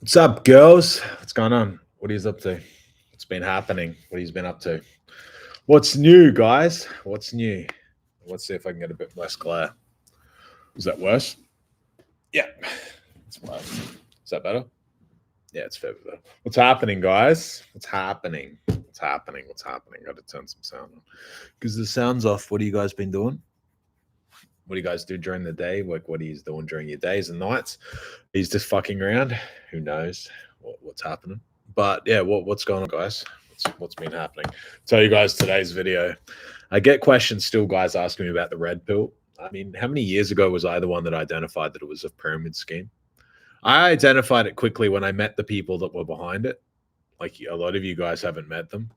What's up, girls? What's going on? What are you up to? What's been happening? What have you been up to? What's new, guys? What's new? Let's see if I can get a bit less glare. Is that worse? Yeah. It's worse. Is that better? Yeah, it's fair better. What's happening, guys? What's happening? What's happening? What's happening? Got to turn some sound on. Because the sound's off. What have you guys been doing? What do you guys do during the day? Like, what are you doing during your days and nights? He's just fucking around. Who knows what's happening? But yeah, what's going on, guys? What's been happening? Tell you guys today's video. I get questions still, guys, asking me about the red pill. I mean, how many years ago was I the one that identified that it was a pyramid scheme? I identified it quickly when I met the people that were behind it. Like a lot of you guys haven't met them.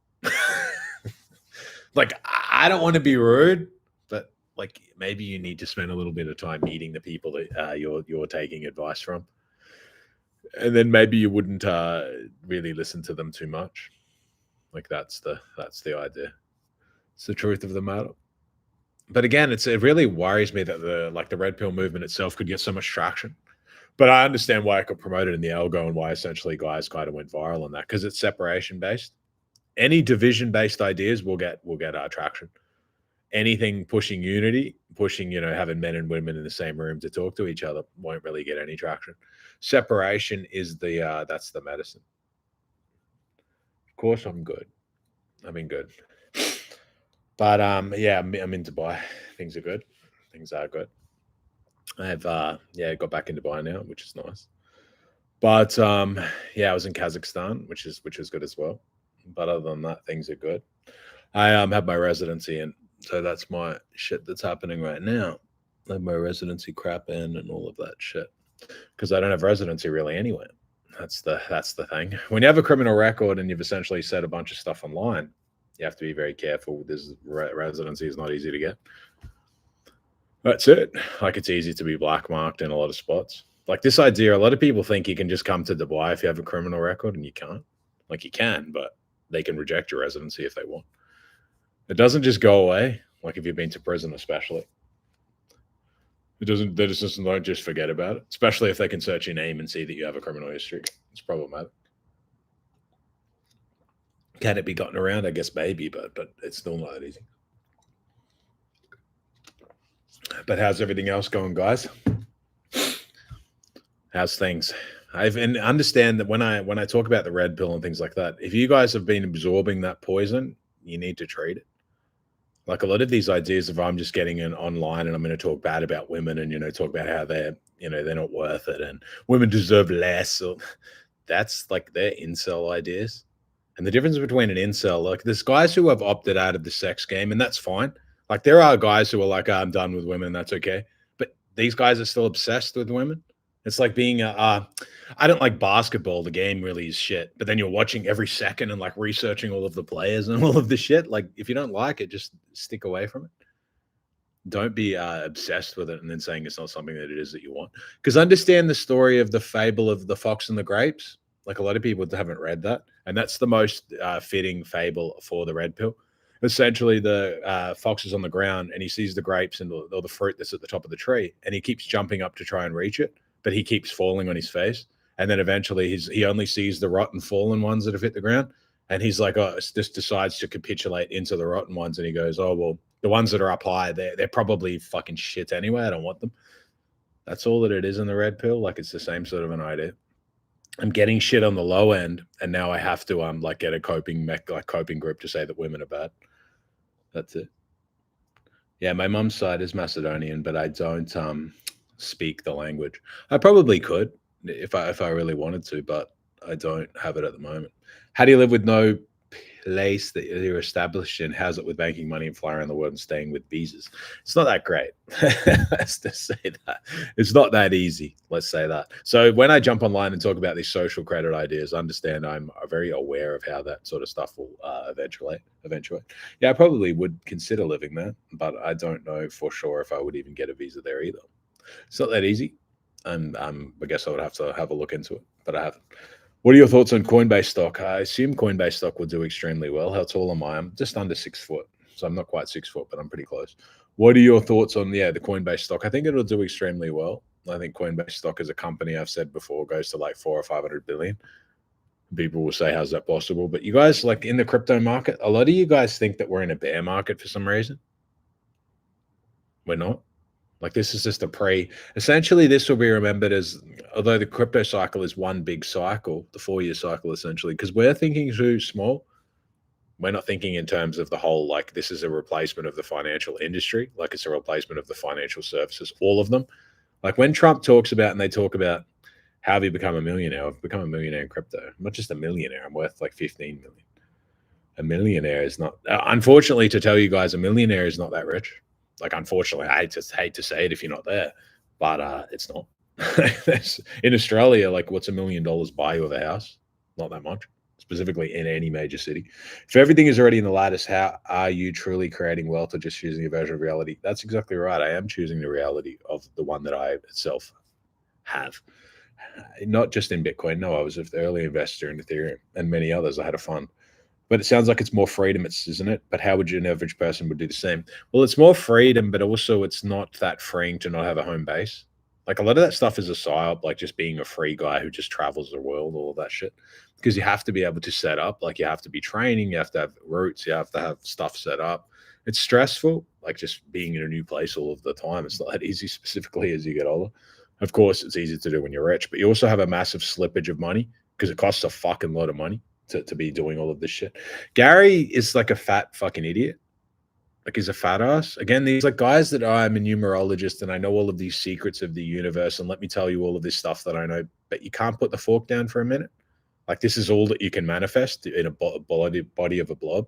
Like, I don't want to be rude, but like maybe you need to spend a little bit of time meeting the people that you're taking advice from, and then maybe you wouldn't really listen to them too much. Like that's the idea. It's the truth of the matter. But again, it really worries me that the red pill movement itself could get so much traction. But I understand why it got promoted in the algo and why essentially guys kind of went viral on that, because it's separation based. Any division based ideas will get our traction. Anything pushing unity, pushing, having men and women in the same room to talk to each other won't really get any traction. Separation is that's the medicine. Of course, I'm good. I mean, good. But yeah, I'm in Dubai. Things are good. Things are good. I have got back in Dubai now, which is nice. But yeah, I was in Kazakhstan, which is good as well. But other than that, things are good. I have my residency in, so that's my shit that's happening right now. I have my residency crap in and all of that shit because I don't have residency really anywhere. That's the thing. When you have a criminal record and you've essentially said a bunch of stuff online, you have to be very careful. This residency is not easy to get. That's it. Like it's easy to be black marked in a lot of spots. Like this idea, a lot of people think you can just come to Dubai if you have a criminal record, and you can't. Like you can, but they can reject your residency if they want. It doesn't just go away. Like if you've been to prison, especially, it doesn't. They just don't just forget about it. Especially if they can search your name and see that you have a criminal history. It's problematic. Can it be gotten around? I guess maybe, but it's still not that easy. But how's everything else going, guys? How's things? And understand that when I talk about the red pill and things like that, if you guys have been absorbing that poison, you need to treat it. Like a lot of these ideas of I'm just getting in online and I'm going to talk bad about women and talk about how they're not worth it and women deserve less. Or that's like their incel ideas. And the difference between an incel, like there's guys who have opted out of the sex game, and that's fine. Like there are guys who are like, I'm done with women, that's okay. But these guys are still obsessed with women. It's like being I don't like basketball. The game really is shit. But then you're watching every second and like researching all of the players and all of the shit. Like if you don't like it, just stick away from it. Don't be obsessed with it and then saying it's not something that it is that you want. Because understand the story of the fable of the fox and the grapes. Like a lot of people haven't read that, and that's the most fitting fable for the red pill. Essentially, the fox is on the ground and he sees the grapes and all the fruit that's at the top of the tree, and he keeps jumping up to try and reach it, but he keeps falling on his face. And then eventually he only sees the rotten fallen ones that have hit the ground. And he's like, oh, just decides to capitulate into the rotten ones. And he goes, oh, well, the ones that are up high, they're probably fucking shit anyway. I don't want them. That's all that it is in the red pill. Like it's the same sort of an idea. I'm getting shit on the low end, and now I have to like get a coping group to say that women are bad. That's it. Yeah, my mum's side is Macedonian, but I don't speak the language. I probably could if I really wanted to, but I don't have it at the moment. How do you live with no place that you're established in? How's it with banking money and flying around the world and staying with visas? It's not that great. Let's just say that. It's not that easy. Let's say that. So when I jump online and talk about these social credit ideas, understand I'm very aware of how that sort of stuff will eventuate. Yeah, I probably would consider living there, but I don't know for sure if I would even get a visa there either. It's not that easy. And I guess I would have to have a look into it, but I haven't. What are your thoughts on Coinbase stock? I assume Coinbase stock will do extremely well. How tall am I? I'm just under 6 foot. So I'm not quite 6 foot, but I'm pretty close. What are your thoughts on the Coinbase stock? I think it'll do extremely well. I think Coinbase stock as a company, I've said before, goes to like 400 or 500 billion. People will say, how's that possible? But you guys, like in the crypto market, a lot of you guys think that we're in a bear market for some reason. We're not. Like this is just essentially this will be remembered as, although the crypto cycle is one big cycle, the 4-year cycle essentially, because we're thinking too small. We're not thinking in terms of the whole, like this is a replacement of the financial industry, like it's a replacement of the financial services, all of them. Like when Trump talks about, and they talk about, how have you become a millionaire? I've become a millionaire in crypto. I'm not just a millionaire, I'm worth like 15 million. A millionaire is not, unfortunately to tell you guys, a millionaire is not that rich. Like, unfortunately, I just hate to say it if you're not there, but it's not. In Australia, like, what's $1 million buy you of a house? Not that much, specifically in any major city. If everything is already in the lattice, how are you truly creating wealth or just choosing a version of reality? That's exactly right. I am choosing the reality of the one that I itself have. Not just in Bitcoin. No, I was an early investor in Ethereum and many others. I had a fund. But it sounds like it's more freedom, isn't it? But how would you, an average person would do the same? Well, it's more freedom, but also it's not that freeing to not have a home base. Like a lot of that stuff is a psyop, like just being a free guy who just travels the world, all of that shit. Because you have to be able to set up, like you have to be training, you have to have routes, you have to have stuff set up. It's stressful, like just being in a new place all of the time. It's not that easy, specifically as you get older. Of course, it's easy to do when you're rich, but you also have a massive slippage of money because it costs a fucking lot of money to be doing all of this shit. Gary is like a fat fucking idiot. Like he's a fat ass. Again, these like guys that I'm a numerologist and I know all of these secrets of the universe and let me tell you all of this stuff that I know, but you can't put the fork down for a minute. Like this is all that you can manifest in a body of a blob.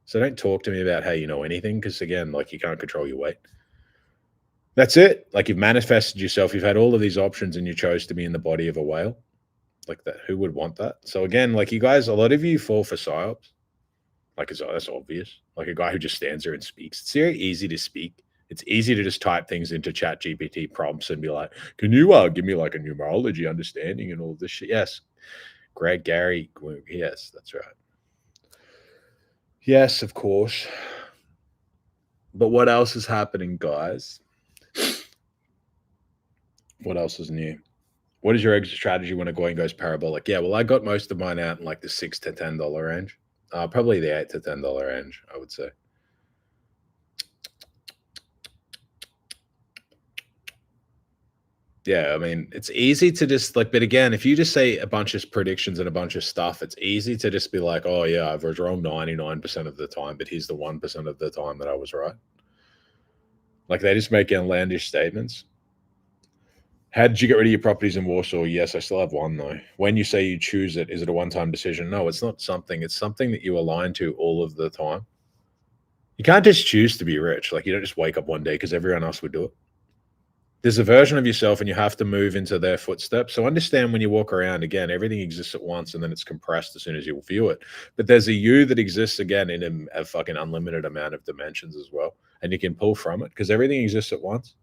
So don't talk to me about how you know anything because again, like you can't control your weight. That's it. Like you've manifested yourself. You've had all of these options and you chose to be in the body of a whale. Like that, who would want that? So again, like you guys, a lot of you fall for psyops. Like that's obvious. Like a guy who just stands there and speaks. It's very easy to speak. It's easy to just type things into Chat GPT prompts and be like, "Can you give me like a numerology understanding and all of this shit?" Yes, Gary. Yes, that's right. Yes, of course. But what else is happening, guys? What else is new? What is your exit strategy when a coin goes parabolic? Yeah, well, I got most of mine out in like the $6 to $10 range. Probably the $8 to $10 range, I would say. Yeah, I mean, it's easy to just like, but again, if you just say a bunch of predictions and a bunch of stuff, it's easy to just be like, oh, yeah, I was wrong 99% of the time, but here's the 1% of the time that I was right. Like they just make outlandish statements. How did you get rid of your properties in Warsaw? Yes, I still have one though. When you say you choose it, is it a one-time decision? No, it's not something. It's something that you align to all of the time. You can't just choose to be rich. Like you don't just wake up one day because everyone else would do it. There's a version of yourself and you have to move into their footsteps. So understand when you walk around, again, everything exists at once and then it's compressed as soon as you view it. But there's a you that exists again in a fucking unlimited amount of dimensions as well. And you can pull from it because everything exists at once.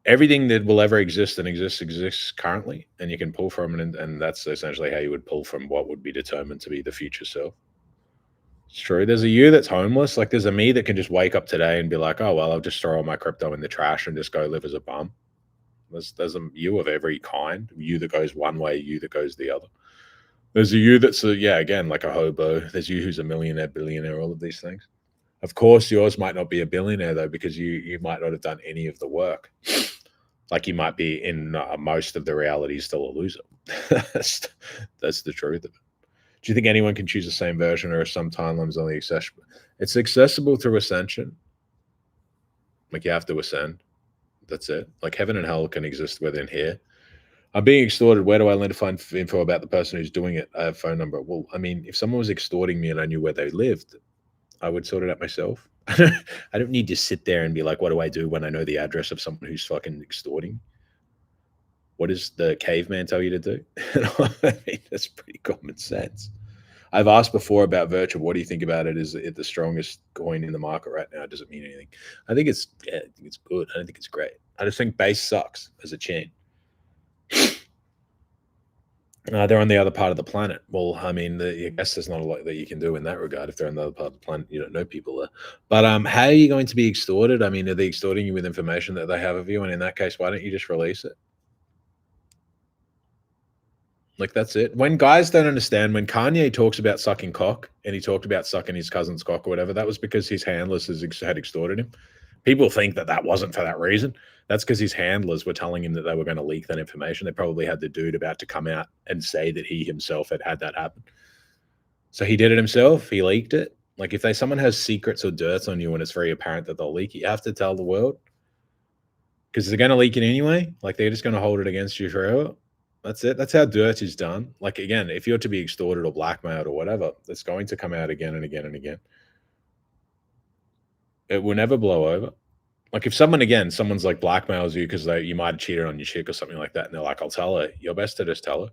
Everything that will ever exist and exists currently, and you can pull from it, and that's essentially how you would pull from what would be determined to be the future self. It's true. There's a you that's homeless. Like there's a me that can just wake up today and be like, oh well, I'll just throw all my crypto in the trash and just go live as a bum. There's a you of every kind. You that goes one way, you that goes the other. There's a you that's again like a hobo. There's you who's a millionaire, billionaire, all of these things. Of course, yours might not be a billionaire though, because you might not have done any of the work. Like you might be in most of the reality still a loser. that's the truth of it. Do you think anyone can choose the same version, or some timelines only accessible? It's accessible through ascension. Like you have to ascend. That's it. Like heaven and hell can exist within here. I'm being extorted. Where do I learn to find info about the person who's doing it? I have a phone number. Well, I mean, if someone was extorting me and I knew where they lived, I would sort it out myself. I don't need to sit there and be like, what do I do when I know the address of someone who's fucking extorting? What does the caveman tell you to do? I mean, that's pretty common sense. I've asked before about virtual. What do you think about it? Is it the strongest coin in the market right now? Does it mean anything? I think it's good. I don't think it's great. I just think base sucks as a chain. They're on the other part of the planet. Well, I mean, I guess there's not a lot that you can do in that regard if they're on the other part of the planet. You don't know people there. But how are you going to be extorted? I mean, are they extorting you with information that they have of you? And in that case, why don't you just release it? Like that's it. When guys don't understand, when Kanye talks about sucking cock and he talked about sucking his cousin's cock or whatever, that was because his handlers had extorted him. People think that that wasn't for that reason. That's because his handlers were telling him that they were going to leak that information. They probably had the dude about to come out and say that he himself had that happen. So he did it himself. He leaked it. Like if someone has secrets or dirt on you and it's very apparent that they'll leak it, you have to tell the world because they're going to leak it anyway. Like they're just going to hold it against you forever. That's it. That's how dirt is done. Like again, if you're to be extorted or blackmailed or whatever, it's going to come out again and again and again. It will never blow over. Like if someone's like blackmails you because you might have cheated on your chick or something like that, and they're like, "I'll tell her." You're best to just tell her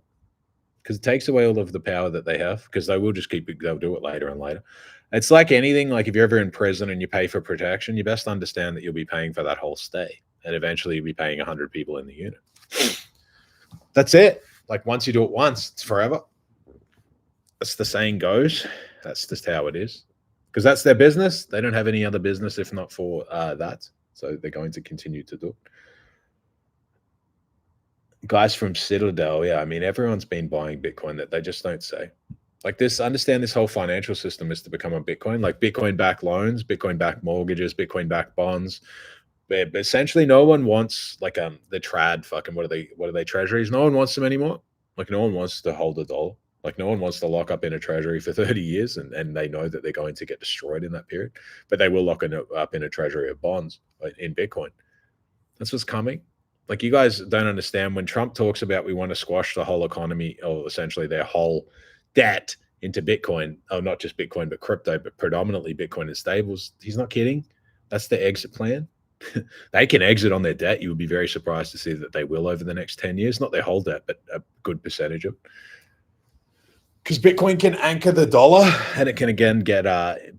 because it takes away all of the power that they have because they will just keep it. They'll do it later and later. It's like anything. Like if you're ever in prison and you pay for protection, you best understand that you'll be paying for that whole stay, and eventually you'll be paying 100 people in the unit. That's it. Like once you do it once, it's forever. That's the saying goes. That's just how it is. Because that's their business. They don't have any other business if not for that. So they're going to continue to do it. Guys from Citadel, yeah, I mean, everyone's been buying Bitcoin that they just don't say. Like this, understand this whole financial system is to become a Bitcoin, like Bitcoin-backed loans, Bitcoin-backed mortgages, Bitcoin-backed bonds. But essentially, no one wants like the trad fucking what are they treasuries? No one wants them anymore. Like no one wants to hold a dollar. Like no one wants to lock up in a treasury for 30 years and they know that they're going to get destroyed in that period. But they will lock it up in a treasury of bonds in Bitcoin. That's what's coming. Like you guys don't understand when Trump talks about we want to squash the whole economy or essentially their whole debt into Bitcoin. Oh, not just Bitcoin, but crypto, but predominantly Bitcoin and stables. He's not kidding. That's the exit plan. They can exit on their debt. You would be very surprised to see that they will over the next 10 years. Not their whole debt, but a good percentage of it. Because Bitcoin can anchor the dollar and it can again get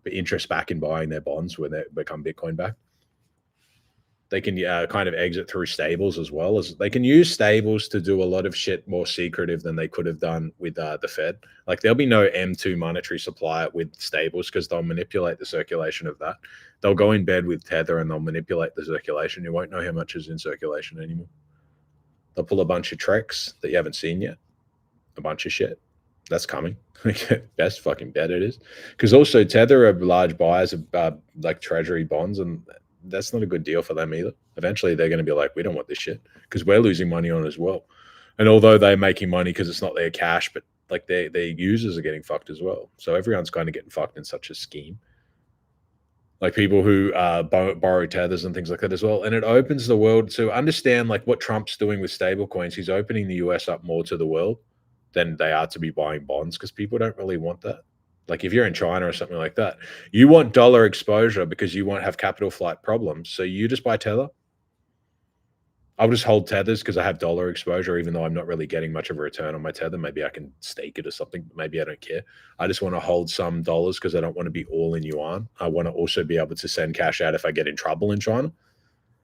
interest back in buying their bonds when they become Bitcoin back. They can kind of exit through stables as well. As they can use stables to do a lot of shit more secretive than they could have done with the Fed. Like there'll be no M2 monetary supply with stables because they'll manipulate the circulation of that. They'll go in bed with Tether and they'll manipulate the circulation. You won't know how much is in circulation anymore. They'll pull a bunch of tricks that you haven't seen yet. A bunch of shit. That's coming. Best fucking bet it is. Because also Tether are large buyers of like treasury bonds, and that's not a good deal for them either. Eventually, they're going to be like, we don't want this shit because we're losing money on it as well. And although they're making money because it's not their cash, but like their users are getting fucked as well. So everyone's kind of getting fucked in such a scheme. Like people who borrow tethers and things like that as well. And it opens the world to understand like what Trump's doing with stable coins. He's opening the US up more to the world than they are to be buying bonds because people don't really want that. Like if you're in China or something like that, you want dollar exposure because you won't have capital flight problems. So you just buy Tether. I'll just hold tethers because I have dollar exposure, even though I'm not really getting much of a return on my tether. Maybe I can stake it or something. Maybe I don't care. I just want to hold some dollars because I don't want to be all in yuan. I want to also be able to send cash out if I get in trouble in China.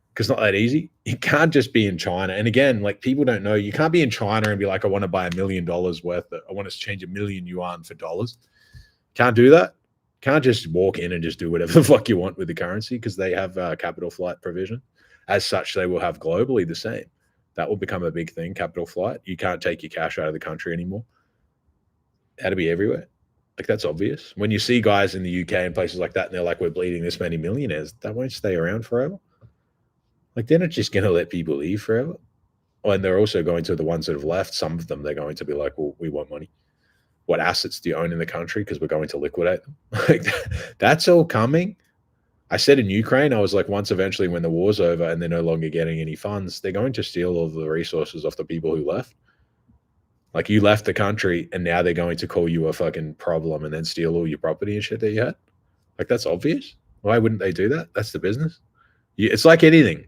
Because it's not that easy. You can't just be in China. And again, like people don't know, you can't be in China and be like, I want to buy $1 million worth. I want to change 1 million yuan for dollars. Can't do that. Can't just walk in and just do whatever the fuck you want with the currency because they have capital flight provision. As such, they will have globally the same. That will become a big thing, capital flight. You can't take your cash out of the country anymore. Had to be everywhere. Like that's obvious. When you see guys in the UK and places like that, and they're like, we're bleeding this many millionaires, that won't stay around forever. Like they're not just going to let people leave forever. Oh, and they're also going to the ones that have left. Some of them, they're going to be like, well, we want money. What assets do you own in the country? Because we're going to liquidate them. Like that's all coming. I said in Ukraine, I was like, once eventually when the war's over and they're no longer getting any funds, they're going to steal all the resources off the people who left. Like you left the country and now they're going to call you a fucking problem and then steal all your property and shit that you had. Like that's obvious. Why wouldn't they do that? That's the business. It's like anything.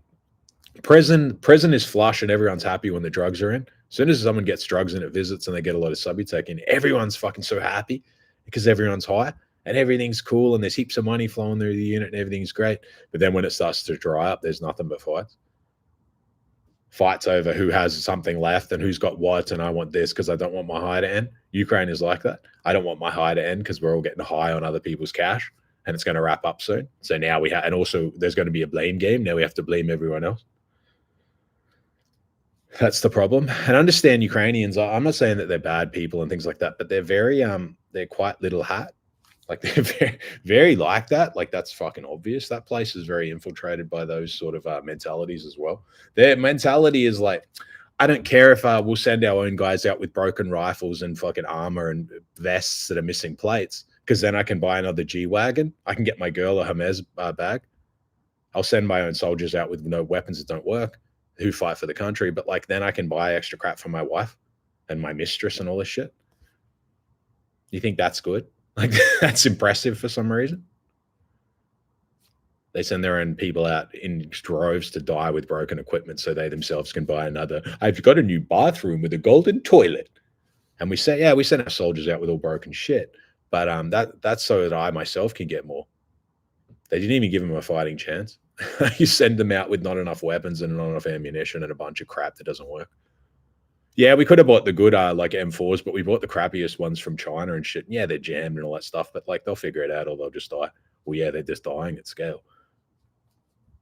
Prison is flush and everyone's happy when the drugs are in. As soon as someone gets drugs and it visits and they get a lot of Subutex in, everyone's fucking so happy because everyone's high and everything's cool and there's heaps of money flowing through the unit and everything's great. But then when it starts to dry up, there's nothing but fights. fights over who has something left and who's got what, and I want this because I don't want my high to end. Ukraine is like that. I don't want my high to end because we're all getting high on other people's cash, and it's going to wrap up soon. So now we have, and also there's going to be a blame game. Now we have to blame everyone else. That's the problem. And understand Ukrainians. I'm not saying that they're bad people and things like that, but they're very they're quite little hat. Like they're very, very like that. Like that's fucking obvious. That place is very infiltrated by those sort of mentalities as well. Their mentality is like, I don't care if we'll send our own guys out with broken rifles and fucking armor and vests that are missing plates, because then I can buy another G-Wagon. I can get my girl a Hermes bag. I'll send my own soldiers out with no weapons that don't work, who fight for the country. But like, then I can buy extra crap for my wife and my mistress and all this shit. You think that's good? Like that's impressive for some reason. They send their own people out in droves to die with broken equipment so they themselves can buy another. I've got a new bathroom with a golden toilet. And we say, yeah, we send our soldiers out with all broken shit. But that's so that I myself can get more. They didn't even give them a fighting chance. You send them out with not enough weapons and not enough ammunition and a bunch of crap that doesn't work. Yeah, we could have bought the good like M4s, but we bought the crappiest ones from China and shit. Yeah, they're jammed and all that stuff, but like they'll figure it out or they'll just die. Well, yeah, they're just dying at scale.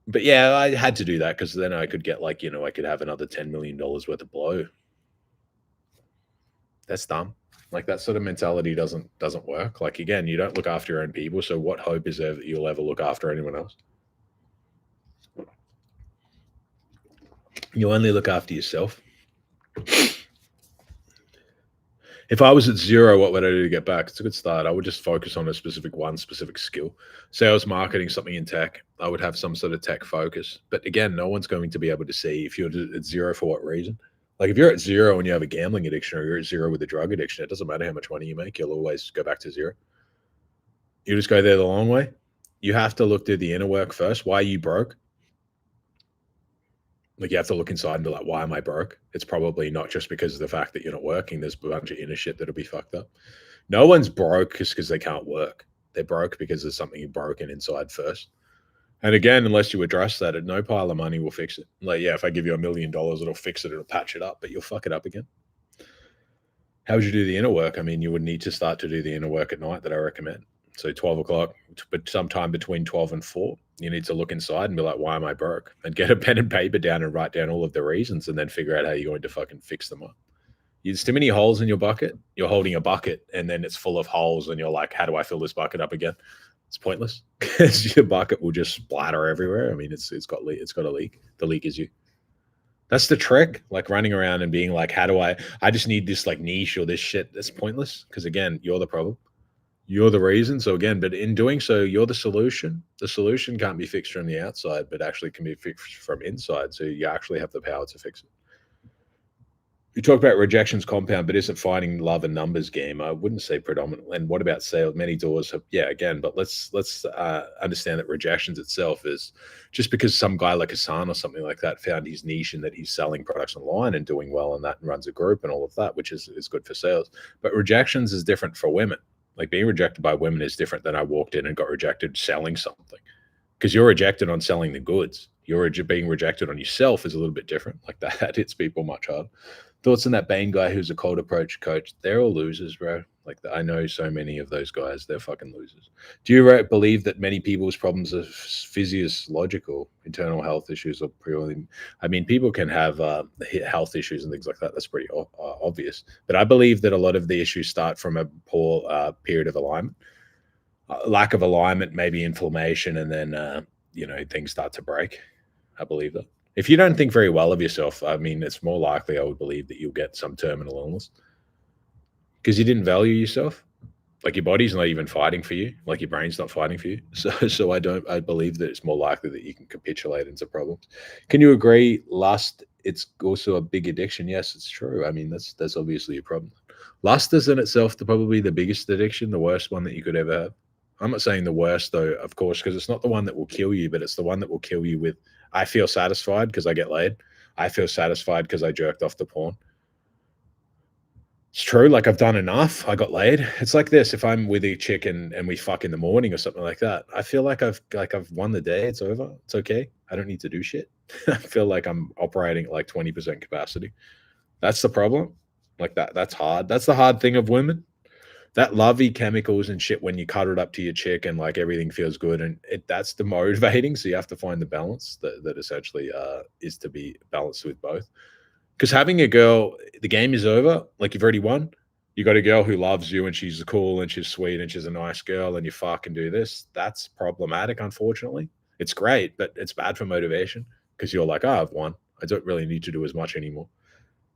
But yeah, I had to do that because then I could get like, I could have another $10 million worth of blow. That's dumb. Like that sort of mentality doesn't work. Like again, you don't look after your own people, so what hope is there that you'll ever look after anyone else? You only look after yourself. If I was at zero, what would I do to get back? It's a good start. I would just focus on a specific skill. Sales, marketing, something in tech. I would have some sort of tech focus. But again, no one's going to be able to see if you're at zero for what reason. Like if you're at zero and you have a gambling addiction, or you're at zero with a drug addiction, it doesn't matter how much money you make. You'll always go back to zero. You just go there the long way. You have to look through the inner work first. Why are you broke? Like you have to look inside and be like, why am I broke? It's probably not just because of the fact that you're not working. There's a bunch of inner shit that'll be fucked up. No one's broke just because they can't work. They're broke because there's something broken inside first. And again, unless you address that, no pile of money will fix it. Like, yeah, if I give you $1 million, it'll fix it, it'll patch it up, but you'll fuck it up again. How would you do the inner work? I mean, you would need to start to do the inner work at night that I recommend. So 12 o'clock, but sometime between 12 and 4, you need to look inside and be like, why am I broke? And get a pen and paper down and write down all of the reasons and then figure out how you're going to fucking fix them up. There's too many holes in your bucket. You're holding a bucket and then it's full of holes and you're like, how do I fill this bucket up again? It's pointless because your bucket will just splatter everywhere. I mean, it's got a leak. The leak is you. That's the trick. Like running around and being like, how do I just need this like niche or this shit. That's pointless because again, you're the problem. You're the reason. So again, but in doing so, you're the solution. The solution can't be fixed from the outside, but actually can be fixed from inside. So you actually have the power to fix it. You talk about rejections compound, but isn't finding love a numbers game? I wouldn't say predominantly. And what about sales? Many doors have, yeah, again, but let's understand that rejections itself is just because some guy like Hassan or something like that found his niche and that he's selling products online and doing well and that and runs a group and all of that, which is good for sales. But rejections is different for women. Like being rejected by women is different than I walked in and got rejected selling something, because you're rejected on selling the goods. You're being rejected on yourself is a little bit different. Like that hits people much harder. Thoughts on that Bain guy who's a cold approach coach? They're all losers, bro. Like I know so many of those guys. They're fucking losers. Do you believe that many people's problems are physiological, internal health issues, or purely? I mean, people can have health issues and things like that. That's pretty obvious. But I believe that a lot of the issues start from a poor period of alignment, lack of alignment, maybe inflammation, and then things start to break. I believe that. If you don't think very well of yourself, I mean, it's more likely I would believe that you'll get some terminal illness because you didn't value yourself. Like your body's not even fighting for you. Like your brain's not fighting for you. So I believe that it's more likely that you can capitulate into problems. Can you agree? Lust, it's also a big addiction. Yes, it's true. I mean, that's obviously a problem. Lust is in itself probably the biggest addiction, the worst one that you could ever have. I'm not saying the worst though, of course, because it's not the one that will kill you, but it's the one that will kill you with, I feel satisfied because I get laid. I feel satisfied because I jerked off the porn. It's true. Like I've done enough. I got laid. It's like this. If I'm with a chick and we fuck in the morning or something like that, I feel like I've won the day. It's over. It's okay. I don't need to do shit. I feel like I'm operating at like 20% capacity. That's the problem. Like that's hard. That's the hard thing of women. That lovey chemicals and shit when you cut it up to your chick and like everything feels good and that's the motivating. So you have to find the balance that essentially is to be balanced with both. Because having a girl, the game is over. Like you've already won. You got a girl who loves you and she's cool and she's sweet and she's a nice girl and you fucking do this. That's problematic, unfortunately. It's great, but it's bad for motivation because you're like, oh, I've won. I don't really need to do as much anymore.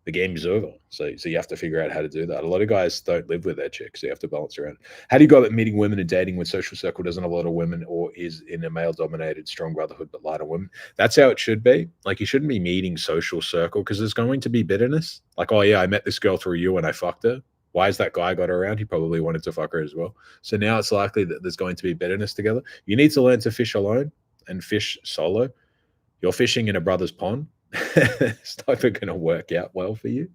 The game is over. So you have to figure out how to do that. A lot of guys don't live with their chicks. So you have to balance around. How do you go about meeting women and dating when social circle doesn't have a lot of women or is in a male dominated strong brotherhood but lighter women? That's how it should be. Like you shouldn't be meeting social circle because there's going to be bitterness. Like, oh yeah, I met this girl through you and I fucked her. Why has that guy got her around? He probably wanted to fuck her as well. So now it's likely that there's going to be bitterness together. You need to learn to fish alone and fish solo. You're fishing in a brother's pond. It's not going to work out well for you.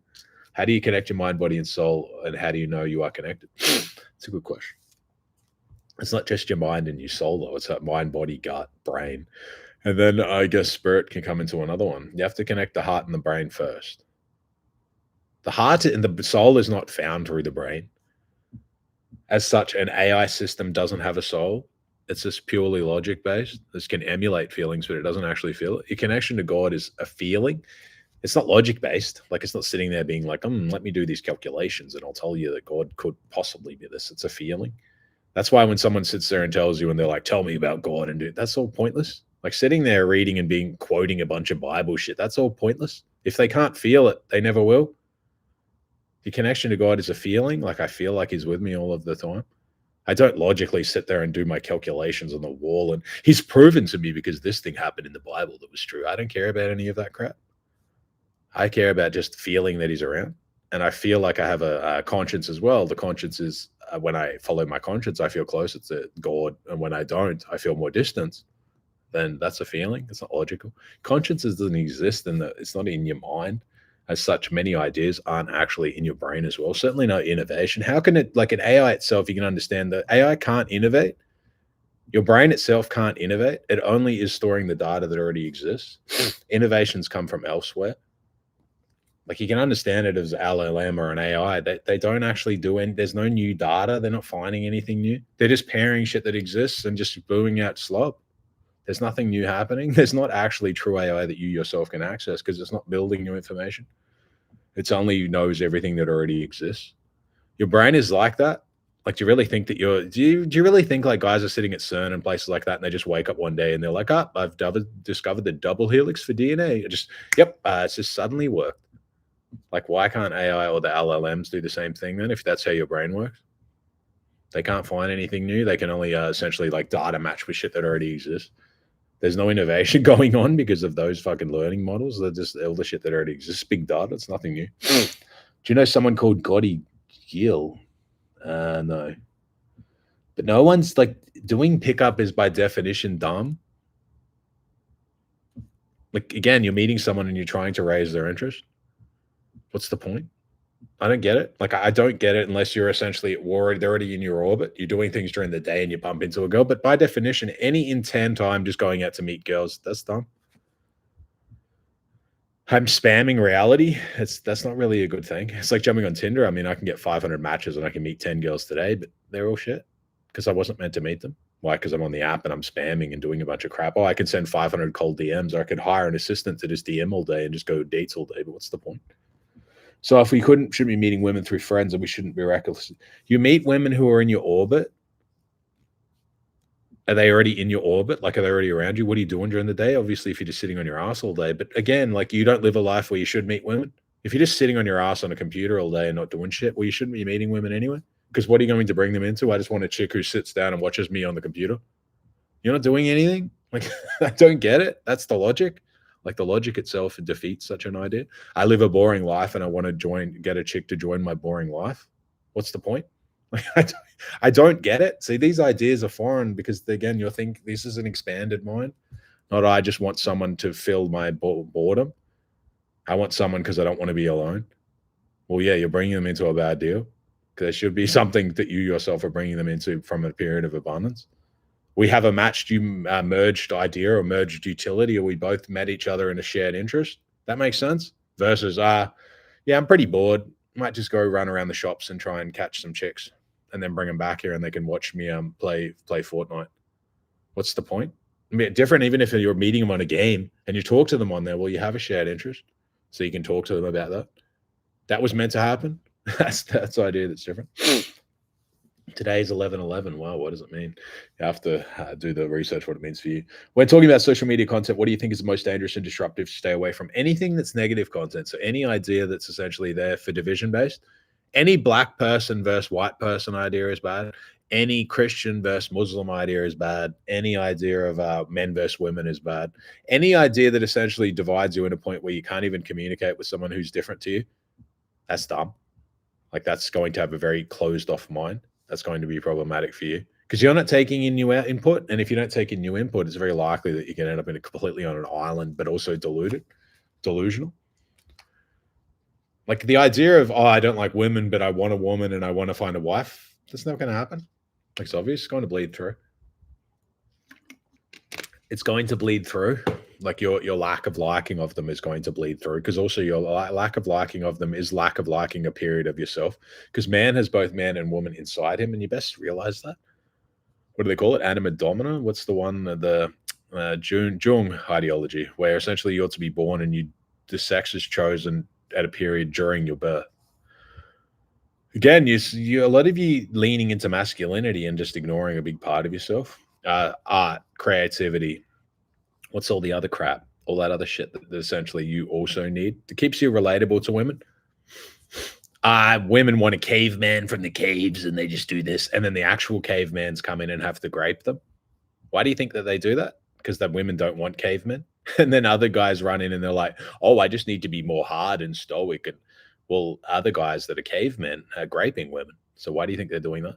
How do you connect your mind, body, and soul? And how do you know you are connected? It's a good question. It's not just your mind and your soul, though. It's that mind, body, gut, brain. And then I guess spirit can come into another one. You have to connect the heart and the brain first. The heart and the soul is not found through the brain. As such, an AI system doesn't have a soul. It's just purely logic based. This can emulate feelings, but it doesn't actually feel it. Your connection to God is a feeling. It's not logic based. Like it's not sitting there being like, let me do these calculations and I'll tell you that God could possibly be this. It's a feeling. That's why when someone sits there and tells you and they're like, tell me about God and that's all pointless. Like sitting there reading and quoting a bunch of Bible shit, that's all pointless. If they can't feel it, they never will. Your connection to God is a feeling. Like I feel like he's with me all of the time. I don't logically sit there and do my calculations on the wall and he's proven to me because this thing happened in the Bible that was true. I don't care about any of that crap. I care about just feeling that he's around. And I feel like I have a conscience as well. The conscience is when I follow my conscience, I feel closer to God. And when I don't, I feel more distance. Then that's a feeling. It's not logical. Conscience doesn't exist it's not in your mind. As such, many ideas aren't actually in your brain as well. Certainly no innovation. How can it, like an AI itself, you can understand that AI can't innovate. Your brain itself can't innovate. It only is storing the data that already exists. Innovations come from elsewhere. Like you can understand it as LLM or an AI. They don't actually do any, there's no new data. They're not finding anything new. They're just pairing shit that exists and just booing out slop. There's nothing new happening. There's not actually true AI that you yourself can access because it's not building new information. It's only knows everything that already exists. Your brain is like that. Like, do you really think that do you really think like guys are sitting at CERN and places like that and they just wake up one day and they're like, I've discovered the double helix for DNA. It's just suddenly worked. Like, why can't AI or the LLMs do the same thing then if that's how your brain works? They can't find anything new. They can only essentially like data match with shit that already exists. There's no innovation going on because of those fucking learning models. They're just all the shit that already exists. Big data. It's nothing new. Do you know someone called Gotti Gill? No. But no one's like doing pickup is by definition dumb. Like, again, you're meeting someone and you're trying to raise their interest. What's the point? I don't get it. Like, I don't get it unless you're essentially at war. They're already in your orbit. You're doing things during the day and you bump into a girl. But by definition, any intent time just going out to meet girls, that's dumb. I'm spamming reality. That's not really a good thing. It's like jumping on Tinder. I mean, I can get 500 matches and I can meet 10 girls today, but they're all shit because I wasn't meant to meet them. Why? Because I'm on the app and I'm spamming and doing a bunch of crap. Oh, I could send 500 cold DMs or I could hire an assistant to just DM all day and just go dates all day. But what's the point? So if we shouldn't be meeting women through friends and we shouldn't be reckless. You meet women who are in your orbit. Are they already in your orbit? Like, are they already around you? What are you doing during the day? Obviously, if you're just sitting on your ass all day. But again, like, you don't live a life where you should meet women. If you're just sitting on your ass on a computer all day and not doing shit, well, you shouldn't be meeting women anyway. Because what are you going to bring them into? I just want a chick who sits down and watches me on the computer. You're not doing anything? Like, I don't get it. That's the logic. Like, the logic itself defeats such an idea. I live a boring life and I want to get a chick to join my boring life. What's the point? Like, I don't get it. See, these ideas are foreign because, again, you think this is an expanded mind. Not I just want someone to fill my boredom. I want someone because I don't want to be alone. Well, yeah, you're bringing them into a bad deal. There should be something that you yourself are bringing them into from a period of abundance. We have a merged idea or merged utility, or we both met each other in a shared interest. That makes sense. Versus, yeah, I'm pretty bored. Might just go run around the shops and try and catch some chicks, and then bring them back here, and they can watch me play Fortnite. What's the point? I mean, different even if you're meeting them on a game and you talk to them on there. Well, you have a shared interest, so you can talk to them about that. That was meant to happen. That's the idea that's different. Today's 11/11. Wow, what does it mean? You have to do the research what it means for you. When talking about social media content, what do you think is the most dangerous and disruptive to stay away from? Anything that's negative content. So any idea that's essentially there for division based. Any black person versus white person idea is bad. Any Christian versus Muslim idea is bad. Any idea of men versus women is bad. Any idea that essentially divides you in a point where you can't even communicate with someone who's different to you, that's dumb. Like that's going to have a very closed off mind. That's going to be problematic for you because you're not taking in new input. And if you don't take in new input, it's very likely that you can end up in completely on an island, but also delusional. Like the idea of, oh, I don't like women, but I want a woman and I want to find a wife. That's not going to happen. Like it's obvious. It's going to bleed through. It's going to bleed through. Like your lack of liking of them is going to bleed through because also your lack of liking of them is lack of liking a period of yourself because man has both man and woman inside him and you best realize that. What do they call it? Anima domina? What's the one? The Jung ideology where essentially you're to be born and the sex is chosen at a period during your birth. Again, you a lot of you leaning into masculinity and just ignoring a big part of yourself. Art, creativity, what's all the other crap, all that other shit that essentially you also need. It keeps you relatable to women. Women want a caveman from the caves and they just do this. And then the actual cavemans come in and have to grape them. Why do you think that they do that? Because the women don't want cavemen. And then other guys run in and they're like, oh, I just need to be more hard and stoic. And well, other guys that are cavemen are graping women. So why do you think they're doing that?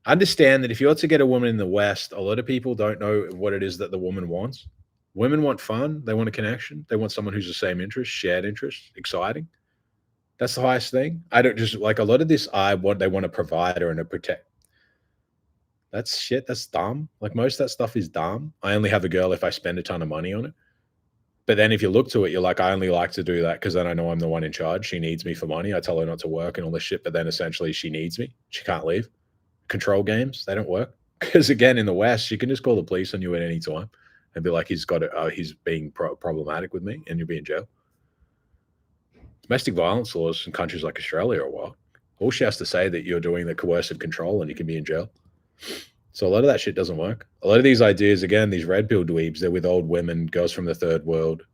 Understand that if you're to get a woman in the West, a lot of people don't know what it is that the woman wants. Women want fun. They want a connection. They want someone who's the same interest, shared interest, exciting. That's the highest thing. I don't just like a lot of this. They want a provider and a protect. That's shit. That's dumb. Like most of that stuff is dumb. I only have a girl if I spend a ton of money on it. But then if you look to it, you're like, I only like to do that because then I know I'm the one in charge. She needs me for money. I tell her not to work and all this shit. But then essentially she needs me. She can't leave. Control games, they don't work. Because again, in the West, you can just call the police on you at any time and be like, he's being problematic with me and you'll be in jail. Domestic violence laws in countries like Australia are wild. All she has to say that you're doing the coercive control and you can be in jail. So a lot of that shit doesn't work. A lot of these ideas, again, these red pill dweebs, they're with old women, girls from the third world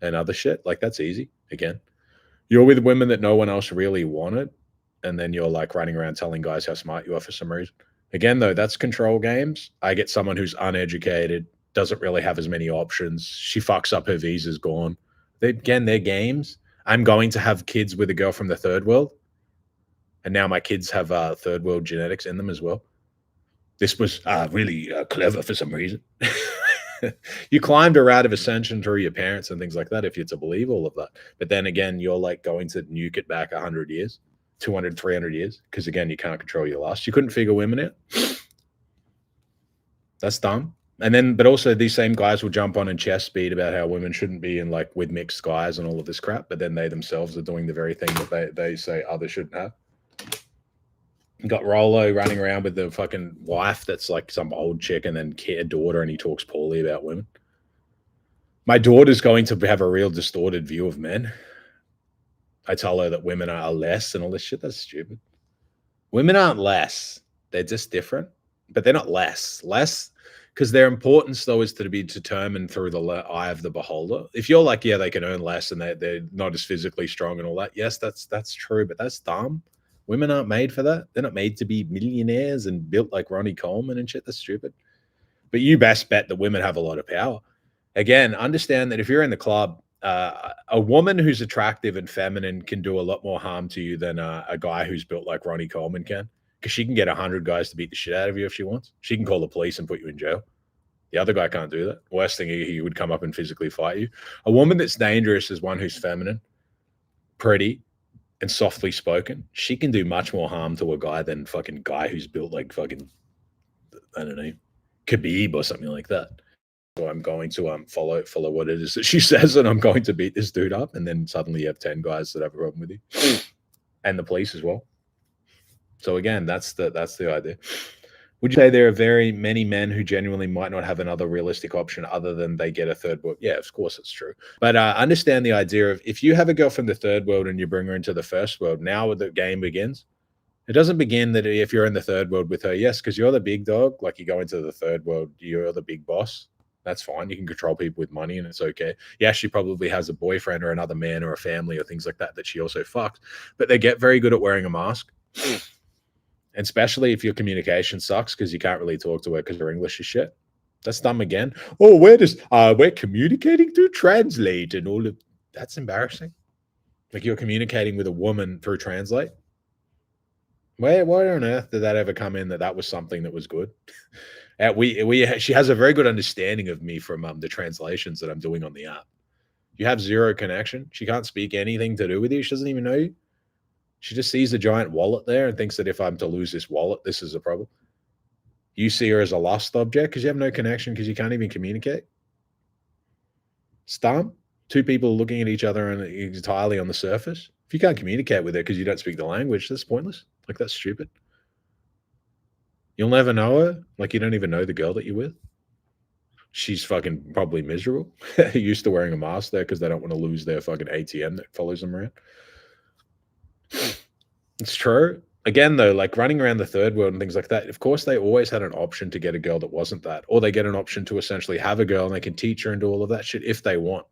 and other shit. Like that's easy. Again, you're with women that no one else really wanted. And then you're like running around telling guys how smart you are for some reason. Again, though, that's control games. I get someone who's uneducated, doesn't really have as many options. She fucks up, her visa's gone. They're games. I'm going to have kids with a girl from the third world. And now my kids have third world genetics in them as well. This was really clever for some reason. You climbed a route of ascension through your parents and things like that if you're to believe all of that. But then again, you're like going to nuke it back 100 years. 200, 300 years. Because again, you can't control your lust. You couldn't figure women out. That's dumb. And then, but also these same guys will jump on and chest speed about how women shouldn't be in like with mixed guys and all of this crap. But then they themselves are doing the very thing that they say others shouldn't have. You got Rolo running around with the fucking wife that's like some old chick and then a daughter and he talks poorly about women. My daughter's going to have a real distorted view of men. I tell her that women are less and all this shit. That's stupid. Women aren't less. They're just different, but they're not less. Less because their importance, though, is to be determined through the eye of the beholder. If you're like, yeah, they can earn less and they're not as physically strong and all that. Yes, that's true, but that's dumb. Women aren't made for that. They're not made to be millionaires and built like Ronnie Coleman and shit. That's stupid. But you best bet that women have a lot of power. Again, understand that if you're in the club, a woman who's attractive and feminine can do a lot more harm to you than a guy who's built like Ronnie Coleman can, because she can get 100 guys to beat the shit out of you if she wants. She can call the police and put you in jail. The other guy can't do that. Worst thing, he would come up and physically fight you. A woman that's dangerous is one who's feminine, pretty, and softly spoken. She can do much more harm to a guy than fucking guy who's built like fucking, I don't know, Khabib or something like that. So I'm going to follow what it is that she says, and I'm going to beat this dude up, and then suddenly you have 10 guys that have a problem with you, and the police as well. So again, that's the idea. Would you say there are very many men who genuinely might not have another realistic option other than they get a third world? Yeah, of course it's true. But understand the idea of if you have a girl from the third world and you bring her into the first world, now the game begins. It doesn't begin that if you're in the third world with her, yes, because you're the big dog. Like you go into the third world, you're the big boss. That's fine. You can control people with money and it's okay. Yeah, she probably has a boyfriend or another man or a family or things like that she also fucks. But they get very good at wearing a mask. And especially if your communication sucks because you can't really talk to her because her English is shit. That's dumb again. Oh, we're communicating through Translate and all of that's embarrassing. Like you're communicating with a woman through Translate. Where on earth did that ever come in that was something that was good? She has a very good understanding of me from the translations that I'm doing on the app. You have zero connection. She can't speak anything to do with you. She doesn't even know you. She just sees a giant wallet there and thinks that if I'm to lose this wallet, this is a problem. You see her as a lost object because you have no connection because you can't even communicate. It's dumb. Two people looking at each other and entirely on the surface. If you can't communicate with her because you don't speak the language, that's pointless. Like, that's stupid. You'll never know her. Like, you don't even know the girl that you're with. She's fucking probably miserable. Used to wearing a mask there because they don't want to lose their fucking ATM that follows them around. It's true. Again, though, like running around the third world and things like that, of course, they always had an option to get a girl that wasn't that. Or they get an option to essentially have a girl and they can teach her and do all of that shit if they want.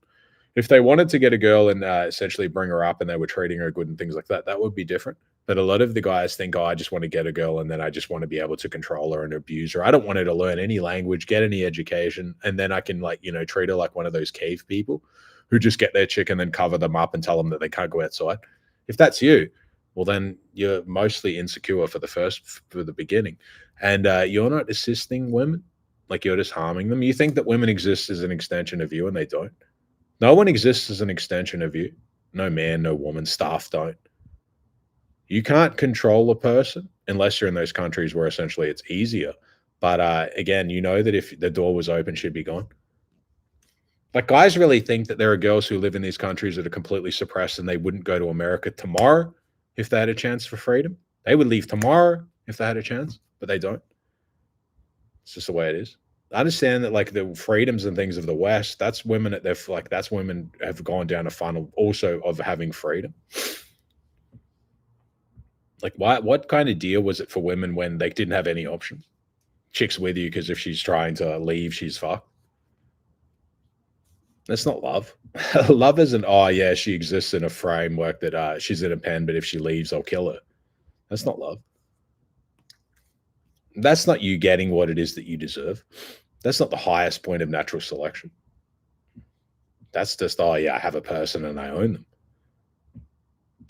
If they wanted to get a girl and essentially bring her up and they were treating her good and things like that, that would be different. But a lot of the guys think, oh, I just want to get a girl and then I just want to be able to control her and abuse her. I don't want her to learn any language, get any education, and then I can, like, you know, treat her like one of those cave people who just get their chick and then cover them up and tell them that they can't go outside. If that's you, well, then you're mostly insecure for the beginning. And you're not assisting women. Like, you're just harming them. You think that women exist as an extension of you, and they don't. No one exists as an extension of you. No man, no woman, staff don't. You can't control a person unless you're in those countries where essentially it's easier. But again, you know that if the door was open, she'd be gone. Like, guys really think that there are girls who live in these countries that are completely suppressed and they wouldn't go to America tomorrow if they had a chance for freedom. They would leave tomorrow if they had a chance, but they don't. It's just the way it is. I understand that, like, the freedoms and things of the West, that's women at their, like, that's women have gone down a funnel also of having freedom. Like, what kind of deal was it for women when they didn't have any options? Chicks with you because if she's trying to leave, she's fucked. That's not love. Love isn't, oh, yeah, she exists in a framework that she's in a pen, but if she leaves, I'll kill her. That's not love. That's not you getting what it is that you deserve. That's not the highest point of natural selection. That's just, oh, yeah, I have a person and I own them.